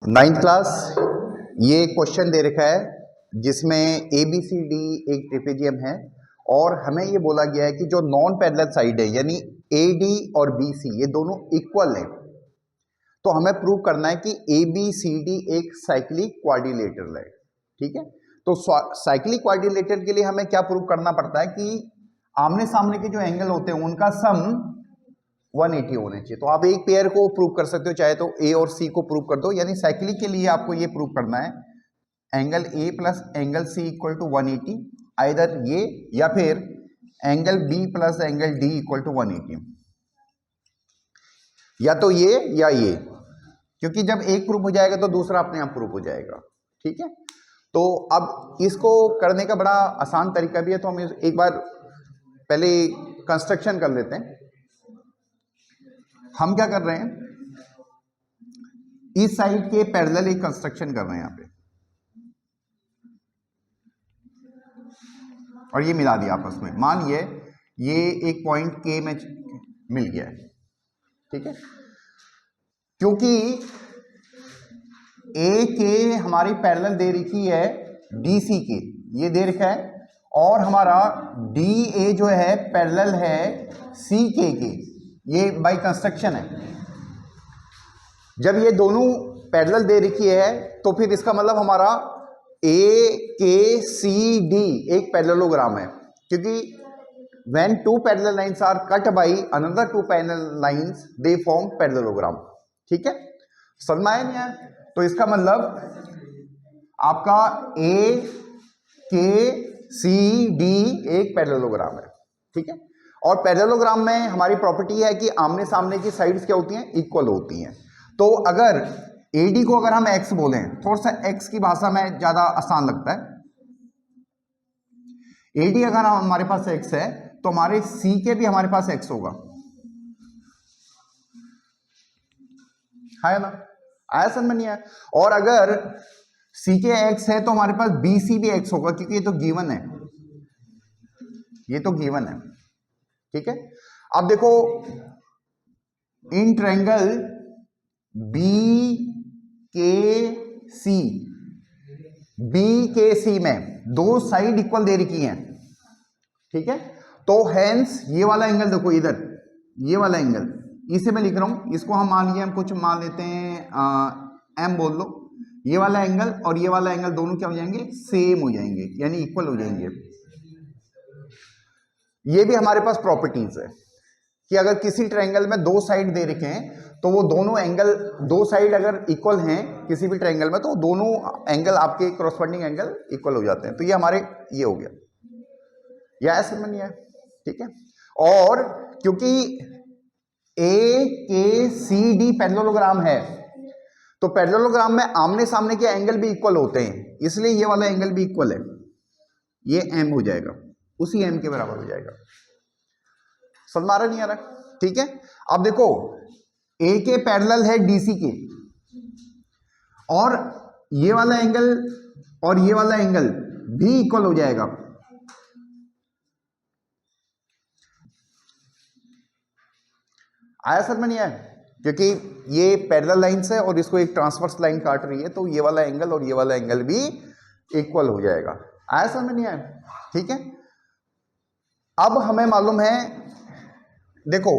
Ninth class ये question दे रखा है जिसमें ए बी सी डी एक ट्रेपेजियम है और हमें ये बोला गया है कि जो नॉन पैरेलल साइड है यानी ए डी और बी सी ये दोनों इक्वल हैं। तो हमें प्रूव करना है कि ए बी सी डी एक साइक्लिक क्वाड्रिलेटरल है। ठीक है, तो साइक्लिक क्वाड्रिलेटरल के लिए हमें क्या प्रूव करना पड़ता है कि आमने सामने के जो एंगल होते हैं उनका सम 180 होने चाहिए। तो आप एक पेयर को प्रूव कर सकते हो, चाहे तो ए और सी को प्रूव कर दो। यानी साइक्लिक के लिए आपको ये प्रूव करना है angle A plus angle C equal to 180, either ये या फिर angle B plus angle D equal to 180, या तो ये या ये, क्योंकि जब एक प्रूव हो जाएगा तो दूसरा अपने आप प्रूव हो जाएगा। ठीक है, तो अब इसको करने का बड़ा आसान तरीका भी है, तो हम एक बार पहले कंस्ट्रक्शन कर लेते हैं। हम क्या कर रहे हैं, इस साइड के पैरेलल एक कंस्ट्रक्शन कर रहे हैं यहां पे, और ये मिला दिया आपस में। मान ये एक पॉइंट के में मिल गया है। ठीक है, क्योंकि ए के हमारी पैरेलल दे रखी है डी सी के, ये दे रखा है, और हमारा डी ए जो है पैरेलल है सी के, ये बाय कंस्ट्रक्शन है। जब ये दोनों पैरेलल दे रखी है तो फिर इसका मतलब हमारा ए के सी डी एक पैरेललोग्राम है, क्योंकि when two parallel lines are cut by another two parallel lines they form parallelogram. ठीक है, समझ में आया नहीं है? तो इसका मतलब आपका ए के सी डी एक पैरेललोग्राम है। ठीक है, और पैरेललोग्राम में हमारी प्रॉपर्टी है कि आमने सामने की साइड्स क्या होती हैं, इक्वल होती हैं। तो अगर AD को अगर हम x बोलें, थोड़ा सा x की भाषा में ज्यादा आसान लगता है, AD अगर हमारे पास x है तो हमारे C के भी हमारे पास x होगा, है ना? आया समझ में नहीं आया? और अगर C के x है तो हमारे पास BC भी x होगा, क्योंकि ये तो गिवन है, ये तो गिवन है। ठीक है, अब देखो इन ट्रायंगल बी के सी में दो साइड इक्वल दे रखी हैं। ठीक है, तो हेंस ये वाला एंगल देखो, इधर ये वाला एंगल, इसे मैं लिख रहा हूं, इसको हम मान लिया, हम कुछ मान लेते हैं एम बोल लो। ये वाला एंगल और ये वाला एंगल दोनों क्या हो जाएंगे, सेम हो जाएंगे, यानी इक्वल हो जाएंगे। ये भी हमारे पास प्रॉपर्टीज है कि अगर किसी ट्रायंगल में दो साइड दे रखे हैं तो वो दोनों एंगल, दो साइड अगर इक्वल हैं किसी भी ट्रायंगल में, तो दोनों एंगल आपके कॉरस्पॉन्डिंग एंगल इक्वल हो जाते हैं। तो ये हमारे ये हो गया, या ऐसे में नहीं है? ठीक है, और क्योंकि ए के सी डी पैरेललोग्राम है तो पैरेललोग्राम में आमने सामने के एंगल भी इक्वल होते हैं, इसलिए ये वाला एंगल भी इक्वल है, ये एम हो जाएगा, उसी एम के बराबर हो जाएगा। समझ में आ रहा नहीं आ रहा? ठीक है, अब देखो ए के पैरेलल है डीसी के, और ये वाला एंगल और ये वाला एंगल भी इक्वल हो जाएगा। आया समझ में नहीं आया? क्योंकि ये पैरेलल लाइंस है और इसको एक ट्रांसवर्स लाइन काट रही है, तो ये वाला एंगल और ये वाला एंगल भी इक्वल हो जाएगा। आया समझ में नहीं आया? ठीक है, अब हमें मालूम है, देखो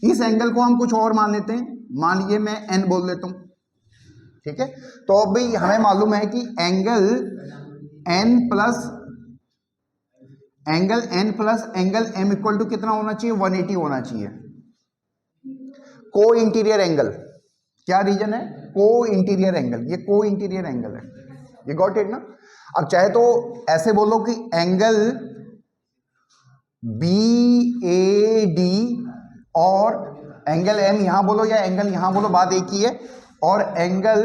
इस एंगल को हम कुछ और मान लेते हैं, मान लीजिए मैं n बोल लेता हूं। ठीक है, तो अब भाई हमें मालूम है कि angle n plus angle m equal to कितना होना चाहिए, 180 होना चाहिए। को इंटीरियर एंगल, क्या रीजन है, को इंटीरियर एंगल, ये को इंटीरियर एंगल है, ये गॉट इट ना? अब चाहे तो ऐसे बोलो कि एंगल BAD और एंगल M यहां बोलो या एंगल यहां बोलो, बात एक ही है, और एंगल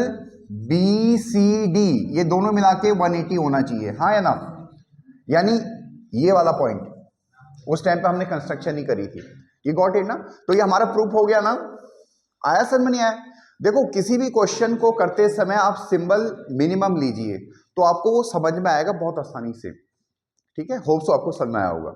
BCD ये दोनों मिला के 180 होना चाहिए, हाँ या ना? यानी ये वाला पॉइंट उस टाइम पे हमने कंस्ट्रक्शन ही करी थी, ये गॉट इट ना? तो ये हमारा प्रूफ हो गया ना? आया समझ में नहीं आया? देखो किसी भी क्वेश्चन को करते समय आप सिंबल मिनिमम लीजिए, तो आपको वो समझ में आएगा बहुत आसानी से। ठीक है, होप सो आपको समझ में आया होगा।